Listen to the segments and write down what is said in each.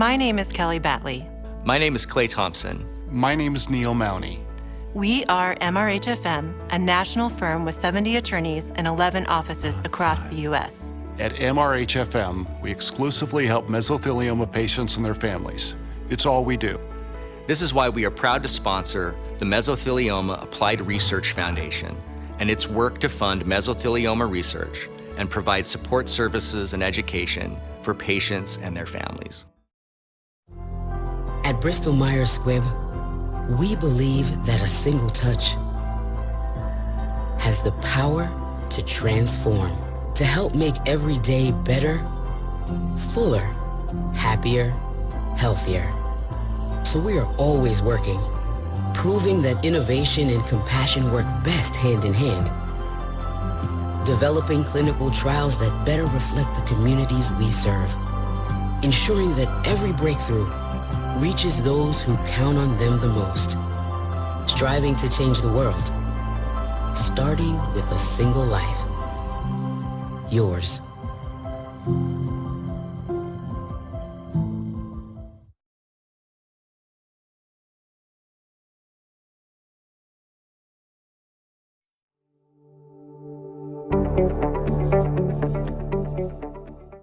My name is Kelly Batley. My name is Clay Thompson. My name is Neil Mowney. We are MRHFM, a national firm with 70 attorneys and 11 offices across the U.S. At MRHFM, we exclusively help mesothelioma patients and their families. It's all we do. This is why we are proud to sponsor the Mesothelioma Applied Research Foundation and its work to fund mesothelioma research and provide support services and education for patients and their families. At Bristol Myers Squibb, we believe that a single touch has the power to transform, to help make every day better, fuller, happier, healthier. So we are always working, proving that innovation and compassion work best hand in hand, developing clinical trials that better reflect the communities we serve, ensuring that every breakthrough reaches those who count on them the most, striving to change the world, starting with a single life. Yours.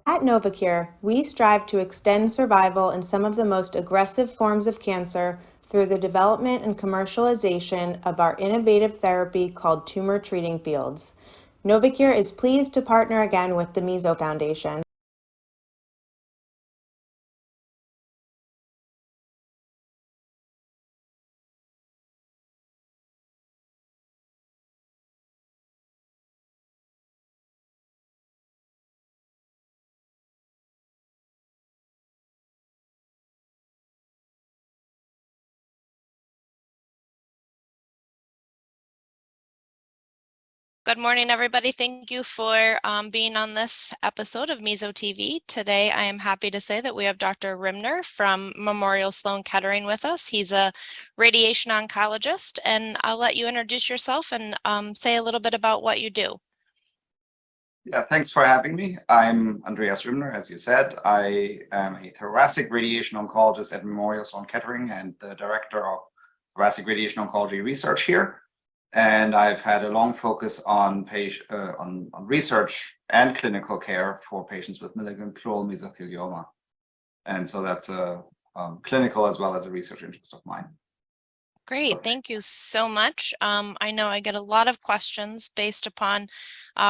At Novacure, we strive to extend survival in some of the most aggressive forms of cancer through the development and commercialization of our innovative therapy called Tumor Treating Fields. Novacure is pleased to partner again with the Meso Foundation. Good morning, everybody. Thank you for being on this episode of MesoTV. Today, I am happy to say that we have Dr. Rimner from Memorial Sloan Kettering with us. He's a radiation oncologist, and I'll let you introduce yourself and say a little bit about what you do. Yeah, thanks for having me. I'm Andreas Rimner, as you said. I am a thoracic radiation oncologist at Memorial Sloan Kettering and the director of thoracic radiation oncology research here. And I've had a long focus on research and clinical care for patients with malignant pleural mesothelioma. And so that's a clinical as well as a research interest of mine. Great, thank you so much. I know I get a lot of questions based upon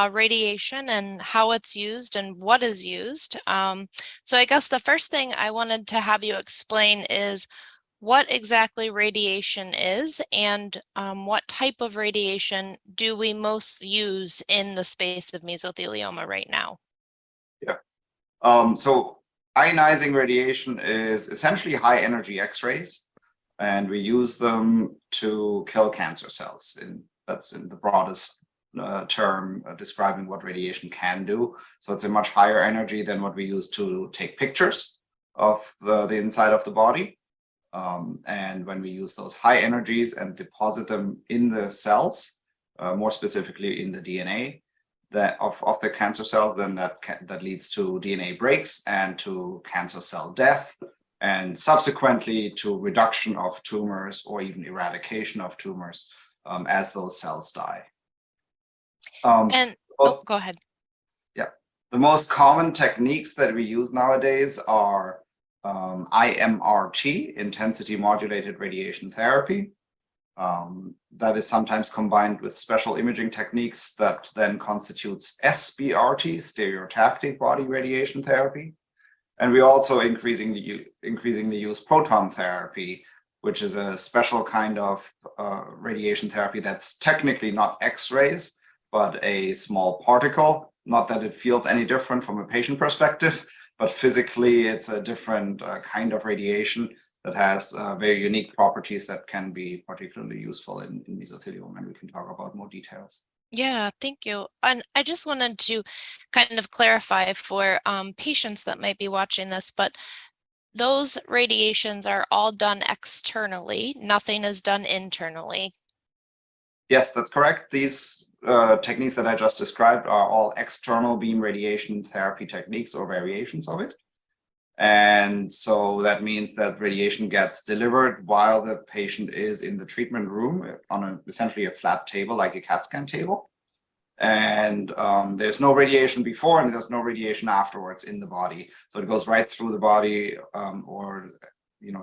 radiation and how it's used and what is used. So I guess the first thing I wanted to have you explain is what exactly radiation is and what type of radiation do we most use in the space of mesothelioma right now? Yeah, so ionizing radiation is essentially high energy X-rays, and we use them to kill cancer cells. That's in the broadest term describing what radiation can do. So it's a much higher energy than what we use to take pictures of the inside of the body. And when we use those high energies and deposit them in the cells, more specifically in the DNA of the cancer cells, then that leads to DNA breaks and to cancer cell death, and subsequently to reduction of tumors or even eradication of tumors as those cells die. Go ahead. Yeah, the most common techniques that we use nowadays are IMRT, intensity-modulated radiation therapy. That is sometimes combined with special imaging techniques that then constitutes SBRT, stereotactic body radiation therapy. And we also increasingly use proton therapy, which is a special kind of radiation therapy that's technically not X-rays, but a small particle. Not that it feels any different from a patient perspective, but physically it's a different kind of radiation that has very unique properties that can be particularly useful in mesothelioma, and we can talk about more details. Yeah, thank you. And I just wanted to kind of clarify for patients that might be watching this, but those radiations are all done externally. Nothing is done internally. Yes, that's correct. These techniques that I just described are all external beam radiation therapy techniques or variations of it. And so that means that radiation gets delivered while the patient is in the treatment room on essentially a flat table, like a CAT scan table. And there's no radiation before and there's no radiation afterwards in the body. So it goes right through the body or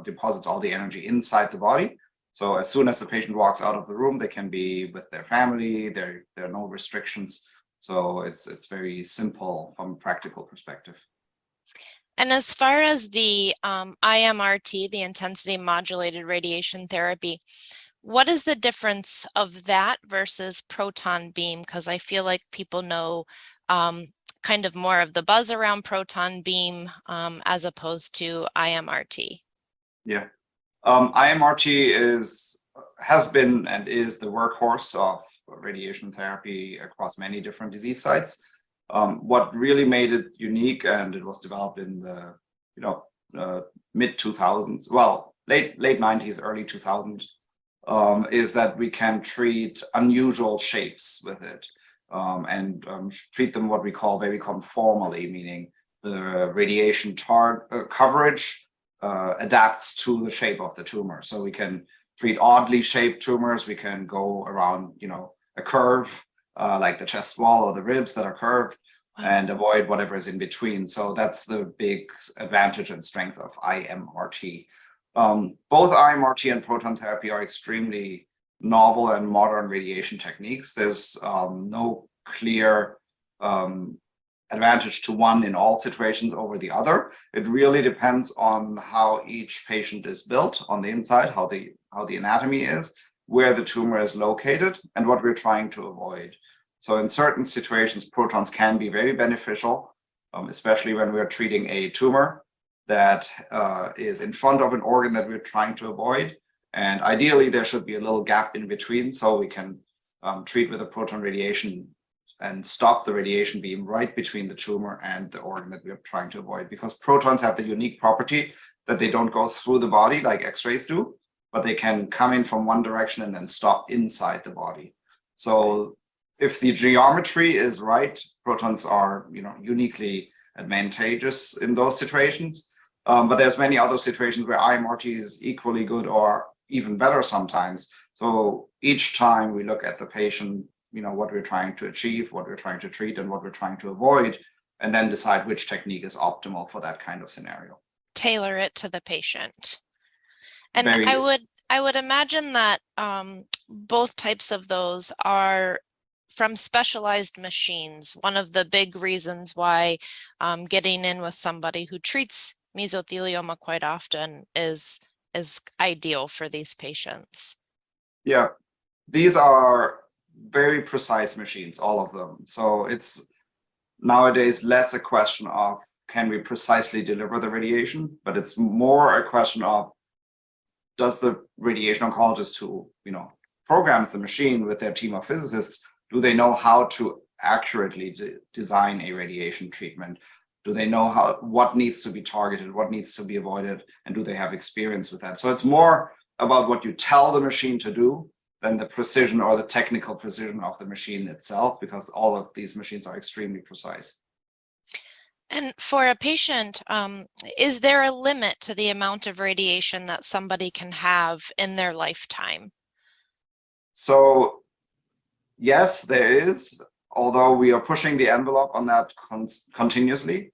deposits all the energy inside the body. So as soon as the patient walks out of the room, they can be with their family. There are no restrictions. So it's very simple from a practical perspective. And as far as the IMRT, the intensity modulated radiation therapy, what is the difference of that versus proton beam? Because I feel like people know kind of more of the buzz around proton beam as opposed to IMRT. Yeah, IMRT has been and is the workhorse of radiation therapy across many different disease sites. What really made it unique, and it was developed in the mid 2000s, well, late 90s, early 2000s, is that we can treat unusual shapes with it and treat them what we call very conformally, meaning the radiation coverage adapts to the shape of the tumor. So we can treat oddly shaped tumors. We can go around, a curve like the chest wall or the ribs that are curved and avoid whatever is in between. So that's the big advantage and strength of IMRT. Both IMRT and proton therapy are extremely novel and modern radiation techniques. There's no clear advantage to one in all situations over the other. It really depends on how each patient is built on the inside, how the anatomy is, where the tumor is located, and what we're trying to avoid. So in certain situations, protons can be very beneficial, especially when we're treating a tumor that is in front of an organ that we're trying to avoid. And ideally, there should be a little gap in between so we can treat with a proton radiation and stop the radiation beam right between the tumor and the organ that we're trying to avoid. Because protons have the unique property that they don't go through the body like X-rays do, but they can come in from one direction and then stop inside the body. So if the geometry is right, protons are uniquely advantageous in those situations. But there's many other situations where IMRT is equally good or even better sometimes. So each time we look at the patient, what we're trying to achieve, what we're trying to treat, and what we're trying to avoid, and then decide which technique is optimal for that kind of scenario. Tailor it to the patient. And Very I would imagine that both types of those are from specialized machines. One of the big reasons why getting in with somebody who treats mesothelioma quite often is ideal for these patients. Yeah, these are very precise machines, all of them. So it's nowadays less a question of can we precisely deliver the radiation, but it's more a question of does the radiation oncologist who programs the machine with their team of physicists, do they know how to accurately design a radiation treatment? Do they know what needs to be targeted, what needs to be avoided, and do they have experience with that? So it's more about what you tell the machine to do than the precision or the technical precision of the machine itself, because all of these machines are extremely precise. And for a patient, is there a limit to the amount of radiation that somebody can have in their lifetime? So yes, there is, although we are pushing the envelope on that continuously.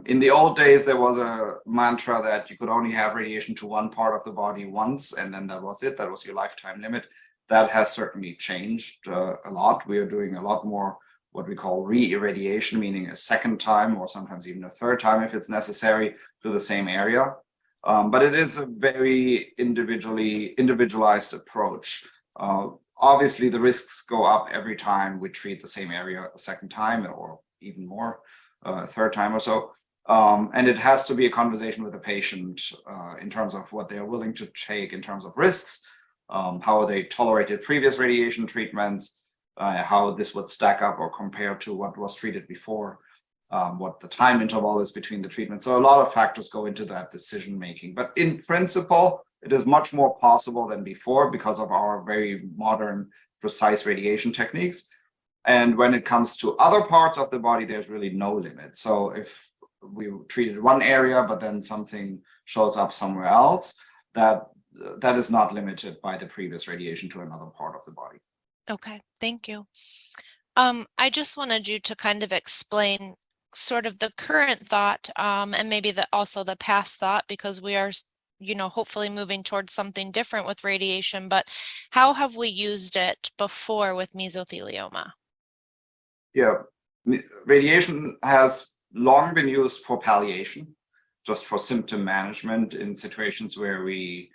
In the old days, there was a mantra that you could only have radiation to one part of the body once, and then that was it. That was your lifetime limit. That has certainly changed a lot. We are doing a lot more what we call re-irradiation, meaning a second time or sometimes even a third time if it's necessary to the same area. But it is a very individualized approach. Obviously, the risks go up every time we treat the same area a second time or even more, a third time or so. And it has to be a conversation with the patient in terms of what they are willing to take in terms of risks, how they tolerated previous radiation treatments, how this would stack up or compare to what was treated before, what the time interval is between the treatments. So a lot of factors go into that decision making. But in principle, it is much more possible than before because of our very modern, precise radiation techniques. And when it comes to other parts of the body, there's really no limit. So if we treated one area, but then something shows up somewhere else, that is not limited by the previous radiation to another part of the body. Okay, thank you. I just wanted you to kind of explain sort of the current thought and maybe also the past thought, because we are, hopefully moving towards something different with radiation, but how have we used it before with mesothelioma? Yeah, radiation has long been used for palliation, just for symptom management in situations where we're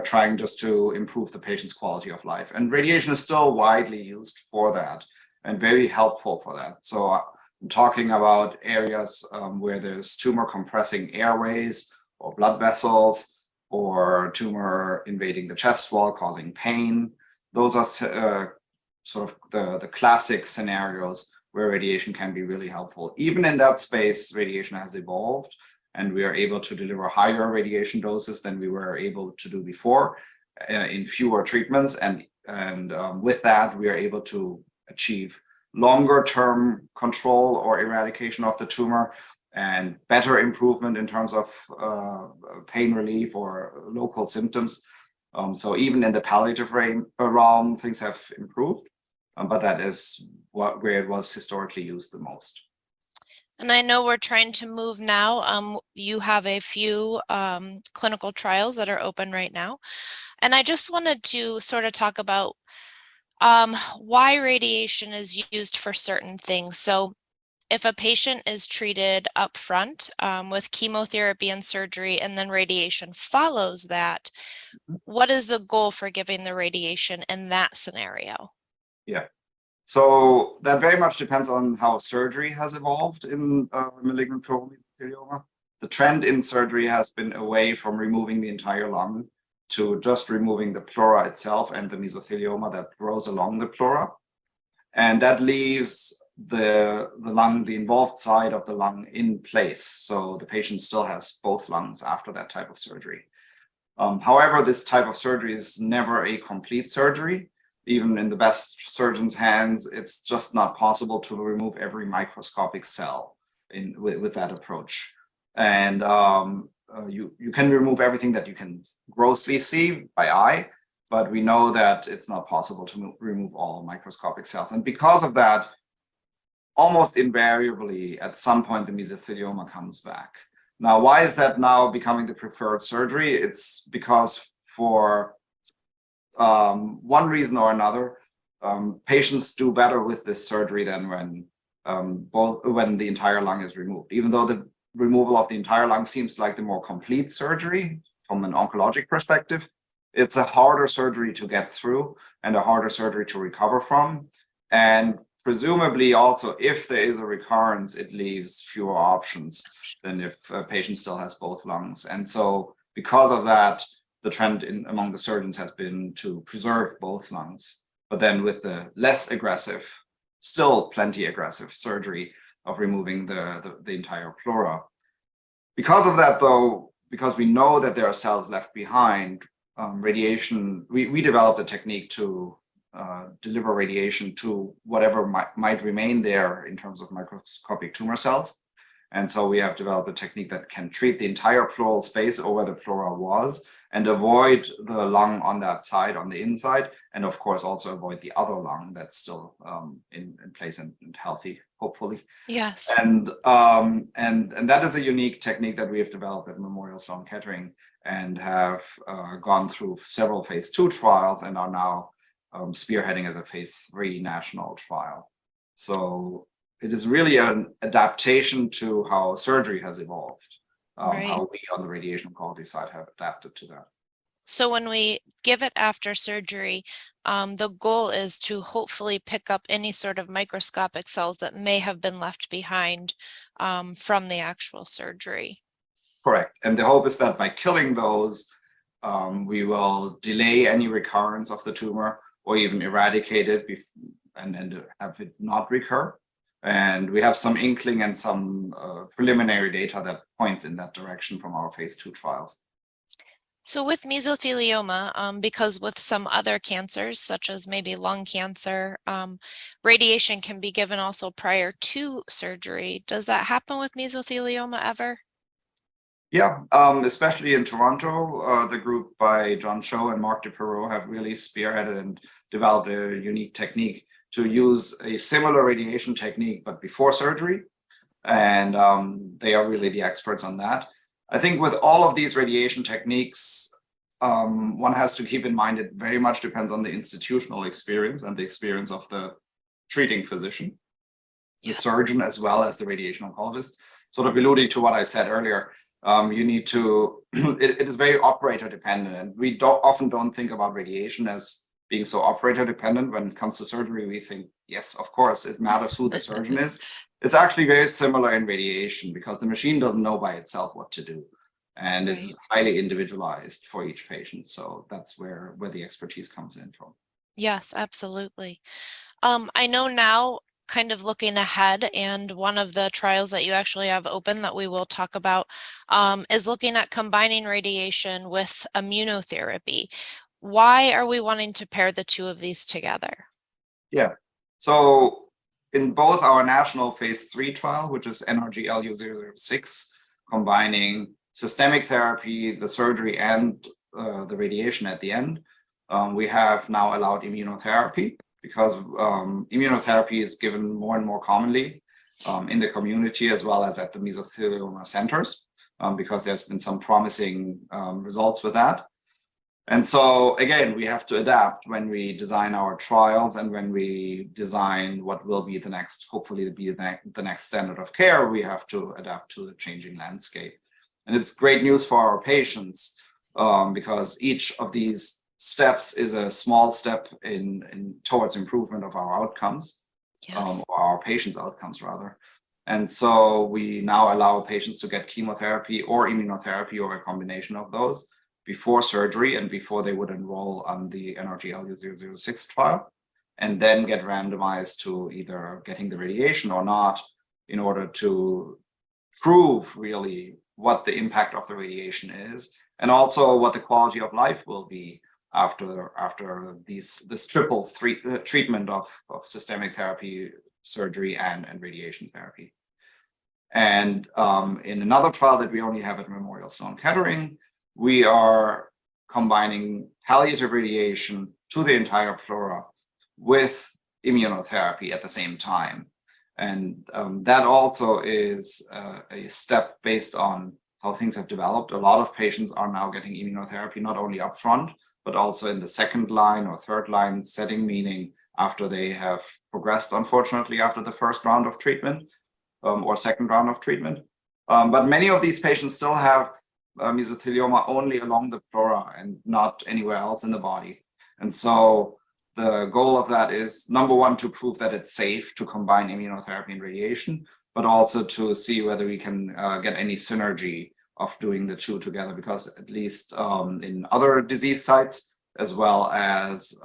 trying just to improve the patient's quality of life. And radiation is still widely used for that and very helpful for that. So I'm talking about areas where there's tumor compressing airways or blood vessels, or tumor invading the chest wall causing pain. Those are sort of the classic scenarios where radiation can be really helpful. Even in that space, radiation has evolved, and we are able to deliver higher radiation doses than we were able to do before in fewer treatments. And with that, we are able to achieve longer term control or eradication of the tumor and better improvement in terms of pain relief or local symptoms. So even in the palliative realm, things have improved, but that is where it was historically used the most. And I know we're trying to move now. You have a few clinical trials that are open right now. And I just wanted to sort of talk about why radiation is used for certain things. So if a patient is treated up front with chemotherapy and surgery, and then radiation follows that, what is the goal for giving the radiation in that scenario? Yeah. So that very much depends on how surgery has evolved in malignant pleural mesothelioma. The trend in surgery has been away from removing the entire lung to just removing the pleura itself and the mesothelioma that grows along the pleura. And that leaves the lung, the involved side of the lung, in place. So the patient still has both lungs after that type of surgery. However, this type of surgery is never a complete surgery. Even in the best surgeon's hands, it's just not possible to remove every microscopic cell with that approach. And you can remove everything that you can grossly see by eye, but we know that it's not possible to remove all microscopic cells. And because of that, almost invariably, at some point, the mesothelioma comes back. Now, why is that now becoming the preferred surgery? It's because for one reason or another, patients do better with this surgery than when the entire lung is removed. Even though the removal of the entire lung seems like the more complete surgery from an oncologic perspective, it's a harder surgery to get through and a harder surgery to recover from. And presumably also, if there is a recurrence, it leaves fewer options than if a patient still has both lungs. And so because of that, the trend among the surgeons has been to preserve both lungs, but then with the less aggressive, still plenty aggressive surgery of removing the entire pleura. Because of that, though, because we know that there are cells left behind, radiation, we developed a technique to deliver radiation to whatever might remain there in terms of microscopic tumor cells. And so we have developed a technique that can treat the entire pleural space or where the pleura was and avoid the lung on that side, on the inside, and of course also avoid the other lung that's still in place and healthy, hopefully. Yes. And that is a unique technique that we have developed at Memorial Sloan Kettering and have gone through several phase 2 trials and are now spearheading as a phase 3 national trial. So it is really an adaptation to how surgery has evolved, Right. how we on the radiation oncology side have adapted to that. So when we give it after surgery, the goal is to hopefully pick up any sort of microscopic cells that may have been left behind from the actual surgery. Correct. And the hope is that by killing those, we will delay any recurrence of the tumor or even eradicate it and have it not recur. And we have some inkling and some preliminary data that points in that direction from our phase 2 trials. So with mesothelioma, because with some other cancers, such as maybe lung cancer, radiation can be given also prior to surgery. Does that happen with mesothelioma ever? Yeah, especially in Toronto, the group by John Cho and Marc DePerreau have really spearheaded and developed a unique technique to use a similar radiation technique, but before surgery. And they are really the experts on that. I think with all of these radiation techniques, one has to keep in mind it very much depends on the institutional experience and the experience of the treating physician, the surgeon, as well as the radiation oncologist. Sort of alluding to what I said earlier, you need to, it is very operator dependent. And we often don't think about radiation as being so operator dependent. When it comes to surgery, we think, yes, of course, it matters who the surgeon is. It's actually very similar in radiation because the machine doesn't know by itself what to do. And it's highly individualized for each patient. So that's where the expertise comes in from. Yes, absolutely. I know now, kind of looking ahead, and one of the trials that you actually have open that we will talk about is looking at combining radiation with immunotherapy. Why are we wanting to pair the two of these together? Yeah, so in both our national phase 3 trial, which is NRG-LU006, combining systemic therapy, the surgery, and the radiation at the end, we have now allowed immunotherapy because immunotherapy is given more and more commonly in the community as well as at the mesothelioma centers because there's been some promising results with that. And so, again, we have to adapt when we design our trials and when we design what will be the next, hopefully be the next standard of care, we have to adapt to the changing landscape. And it's great news for our patients because each of these steps is a small step towards improvement of our outcomes, or our patients' outcomes rather. And so we now allow patients to get chemotherapy or immunotherapy or a combination of those before surgery and before they would enroll on the NRG-LU006 trial, and then get randomized to either getting the radiation or not in order to prove really what the impact of the radiation is and also what the quality of life will be after this triple treatment of systemic therapy, surgery, and radiation therapy. And in another trial that we only have at Memorial Sloan Kettering, we are combining palliative radiation to the entire pleura with immunotherapy at the same time. And that also is a step based on how things have developed. A lot of patients are now getting immunotherapy not only upfront, but also in the second line or third line setting, meaning after they have progressed, unfortunately, after the first round of treatment or second round of treatment. But many of these patients still have mesothelioma only along the pleura and not anywhere else in the body. And so the goal of that is, number one, to prove that it's safe to combine immunotherapy and radiation, but also to see whether we can get any synergy of doing the two together, because at least in other disease sites, as well as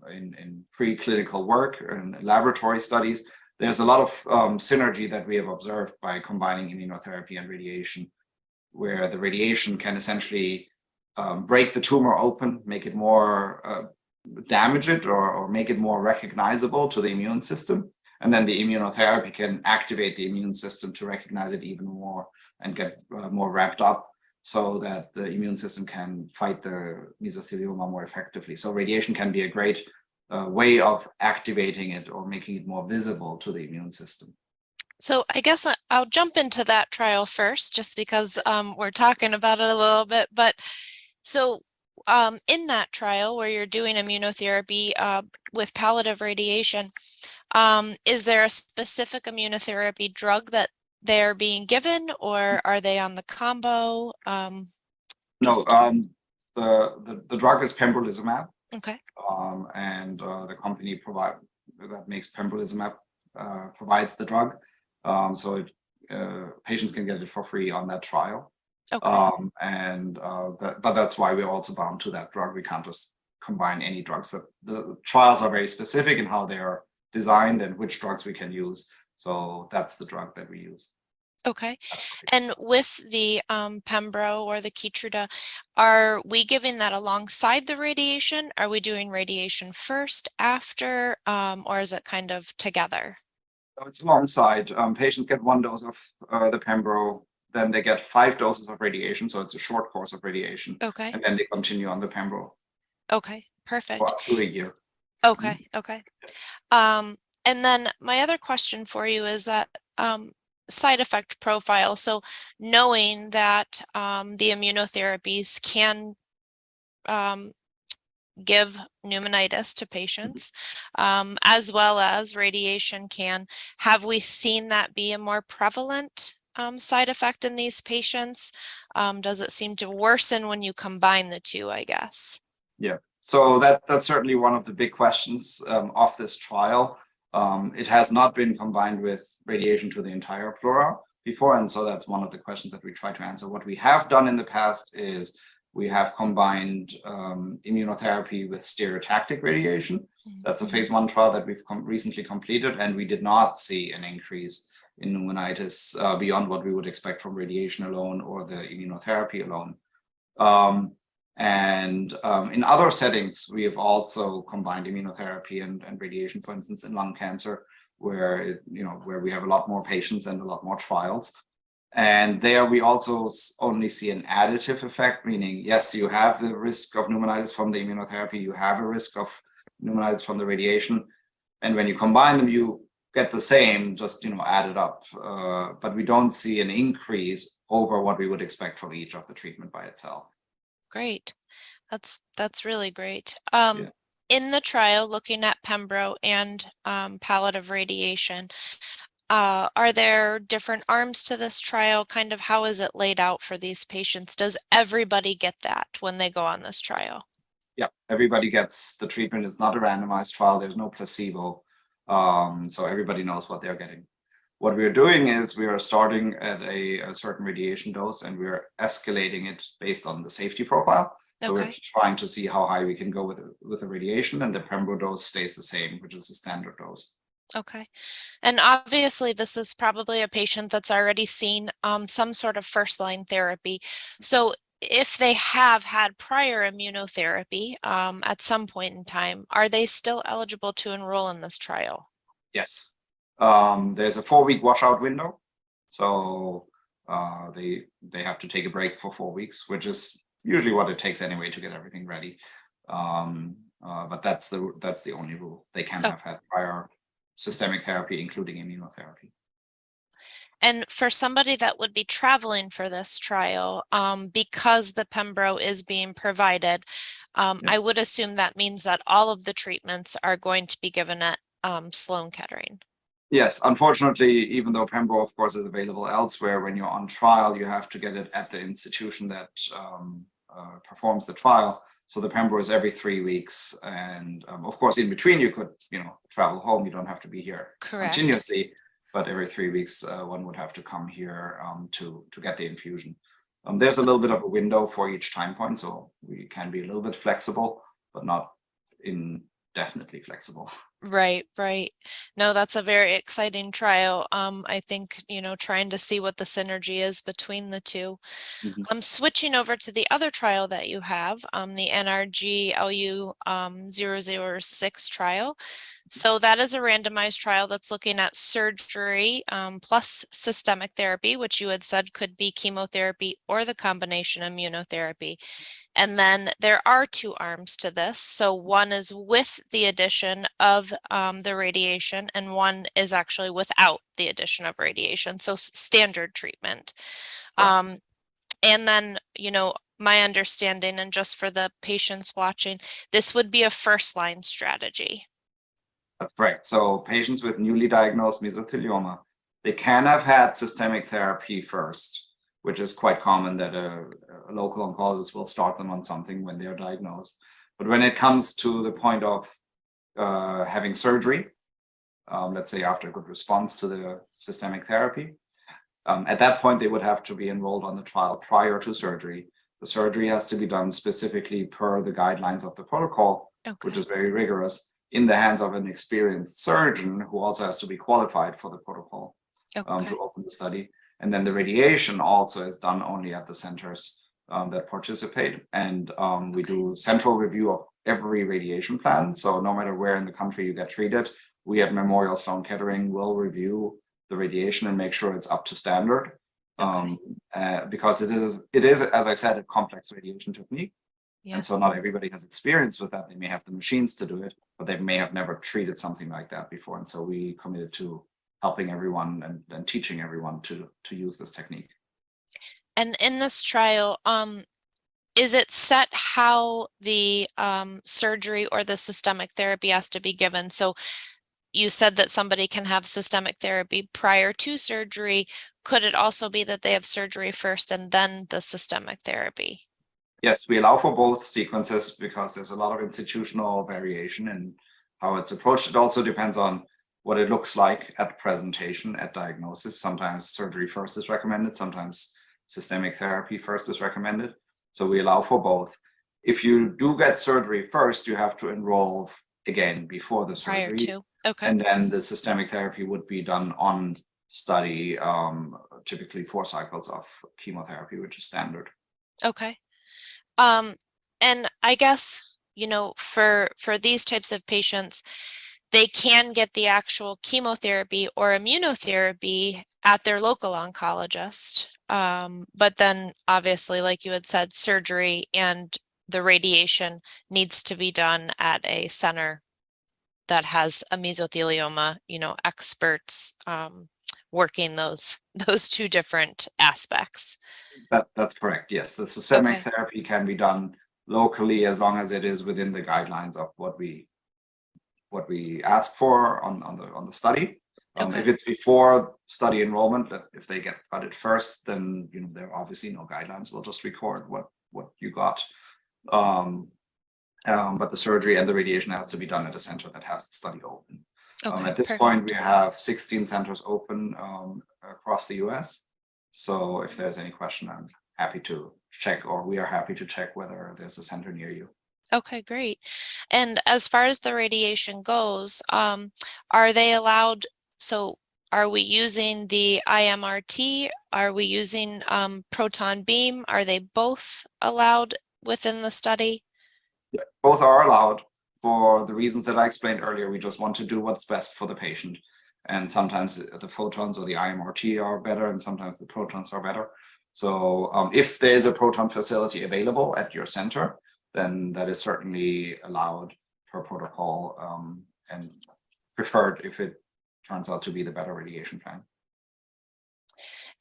in preclinical work and laboratory studies, there's a lot of synergy that we have observed by combining immunotherapy and radiation, where the radiation can essentially break the tumor open, make it more, damage it or make it more recognizable to the immune system. And then the immunotherapy can activate the immune system to recognize it even more and get more wrapped up so that the immune system can fight the mesothelioma more effectively. So radiation can be a great way of activating it or making it more visible to the immune system. So I guess I'll jump into that trial first, just because we're talking about it a little bit. But so in that trial where you're doing immunotherapy with palliative radiation, is there a specific immunotherapy drug that they're being given, or are they on the combo? No, the drug is pembrolizumab. Okay. And the company that makes pembrolizumab provides the drug. So patients can get it for free on that trial. Okay. But that's why we're also bound to that drug. We can't just combine any drugs. The trials are very specific in how they are designed and which drugs we can use. So that's the drug that we use. Okay. And with the Pembro or the Keytruda, are we giving that alongside the radiation? Are we doing radiation first, after, or is it kind of together? So it's alongside. Patients get 1 dose of the Pembro, then they get 5 doses of radiation. So it's a short course of radiation. Okay. And then they continue on the Pembro Okay. for Perfect. up to a year. Okay. Okay. And then my other question for you is that side effect profile. So knowing that the immunotherapies can give pneumonitis to patients, as well as radiation can, have we seen that be a more prevalent side effect in these patients? Does it seem to worsen when you combine the two, I guess? Yeah, so that's certainly one of the big questions of this trial. It has not been combined with radiation to the entire pleura before, and so that's one of the questions that we try to answer. What we have done in the past is we have combined immunotherapy with stereotactic radiation. That's a phase 1 trial that we've recently completed, and we did not see an increase in pneumonitis beyond what we would expect from radiation alone or the immunotherapy alone. In other settings, we have also combined immunotherapy and radiation, for instance, in lung cancer, where where we have a lot more patients and a lot more trials. And there we also only see an additive effect, meaning, yes, you have the risk of pneumonitis from the immunotherapy, you have a risk of pneumonitis from the radiation. And when you combine them, you get the same, just added up. But we don't see an increase over what we would expect from each of the treatment by itself. Great. That's really great. Yeah. In the trial, looking at Pembro and palliative radiation, are there different arms to this trial? Kind of how is it laid out for these patients? Does everybody get that when they go on this trial? Yeah, everybody gets the treatment. It's not a randomized trial. There's no placebo. So everybody knows what they're getting. What we're doing is we are starting at a certain radiation dose, and we're escalating it based on the safety profile. So Okay. we're trying to see how high we can go with the radiation, and the Pembro dose stays the same, which is a standard dose. Okay. And obviously this is probably a patient that's already seen some sort of first-line therapy. So if they have had prior immunotherapy at some point in time, are they still eligible to enroll in this trial? Yes. There's a 4-week washout window. So they have to take a break for 4 weeks, which is usually what it takes anyway to get everything ready. But that's the only rule. They can have had prior systemic therapy, including immunotherapy. And for somebody that would be traveling for this trial, because the Pembro is being provided, I would assume that means that all of the treatments are going to be given at Sloan Kettering. Yes, unfortunately, even though Pembro, of course, is available elsewhere, when you're on trial, you have to get it at the institution that performs the trial. So the Pembro is every 3 weeks, and of course, in between, you could, travel home. You don't have to be here continuously, but every 3 weeks, one would have to come here to get the infusion. There's a little bit of a window for each time point, so we can be a little bit flexible, but not indefinitely flexible. Right, right. No, that's a very exciting trial. I think, trying to see what the synergy is between the two. I'm switching over to the other trial that you have, the NRG-LU 006 trial. So that is a randomized trial that's looking at surgery plus systemic therapy, which you had said could be chemotherapy or the combination immunotherapy. And then there are 2 arms to this. So one is with the addition of the radiation, and one is actually without the addition of radiation. So standard treatment. And then, my understanding, and just for the patients watching, this would be a first-line strategy. That's correct. So patients with newly diagnosed mesothelioma, they can have had systemic therapy first, which is quite common that a local oncologist will start them on something when they're diagnosed. But when it comes to the point of having surgery, let's say after a good response to the systemic therapy, at that point, they would have to be enrolled on the trial prior to surgery. The surgery has to be done specifically per the guidelines of the protocol, which is very rigorous, in the hands of an experienced surgeon who also has to be qualified for the protocol to open the study. And then the radiation also is done only at the centers that participate. And we do central review of every radiation plan. So no matter where in the country you get treated, we at Memorial Sloan Kettering will review the radiation and make sure it's up to standard. Because it is, as I said, a complex radiation technique. Yes. And so not everybody has experience with that. They may have the machines to do it, but they may have never treated something like that before. And so we committed to helping everyone and teaching everyone to use this technique. And in this trial, is it set how the surgery or the systemic therapy has to be given? So you said that somebody can have systemic therapy prior to surgery. Could it also be that they have surgery first and then the systemic therapy? Yes, we allow for both sequences because there's a lot of institutional variation in how it's approached. It also depends on what it looks like at presentation, at diagnosis. Sometimes surgery first is recommended, sometimes systemic therapy first is recommended. So we allow for both. If you do get surgery first, you have to enroll again before the surgery. Prior to, okay. And then the systemic therapy would be done on study, typically 4 cycles of chemotherapy, which is standard. Okay. And I guess, you know, for these types of patients, they can get the actual chemotherapy or immunotherapy at their local oncologist. But then obviously, like you had said, surgery and the radiation needs to be done at a center that has a mesothelioma, you know, experts working those 2 different aspects. That's correct. Yes, the systemic therapy can be done locally as long as it is within the guidelines of what we ask for on the study. If it's before study enrollment, if they got it first, then you know there are obviously no guidelines. We'll just record what you got. But the surgery and the radiation has to be done at a center that has the study open. At this point, we have 16 centers open across the US. So if there's any question, I'm happy to check, or we are happy to check whether there's a center near you. Okay, great. And as far as the radiation goes, are they allowed? So are we using the IMRT? Are we using proton beam? Are they both allowed within the study? Yeah, both are allowed for the reasons that I explained earlier. We just want to do what's best for the patient. And sometimes the photons or the IMRT are better, and sometimes the protons are better. So if there's a proton facility available at your center, then that is certainly allowed per protocol and preferred if it turns out to be the better radiation plan.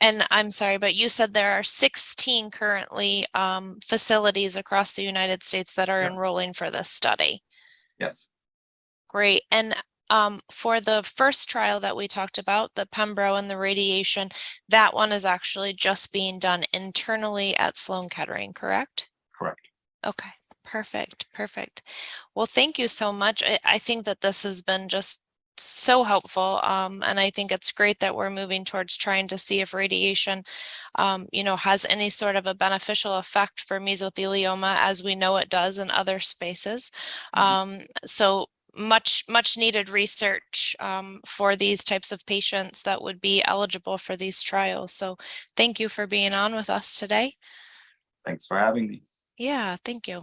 And I'm sorry, but you said there are 16 currently facilities across the United States that are enrolling for this study. Yes. Great. And for the first trial that we talked about, the Pembro and the radiation, that one is actually just being done internally at Sloan Kettering, correct? Correct. Okay, perfect, perfect. Well, thank you so much. I think that this has been just so helpful, and I think it's great that we're moving towards trying to see if radiation, you know, has any sort of a beneficial effect for mesothelioma, as we know it does in other spaces. So much needed research for these types of patients that would be eligible for these trials. So thank you for being on with us today. Thanks for having me. Yeah, thank you.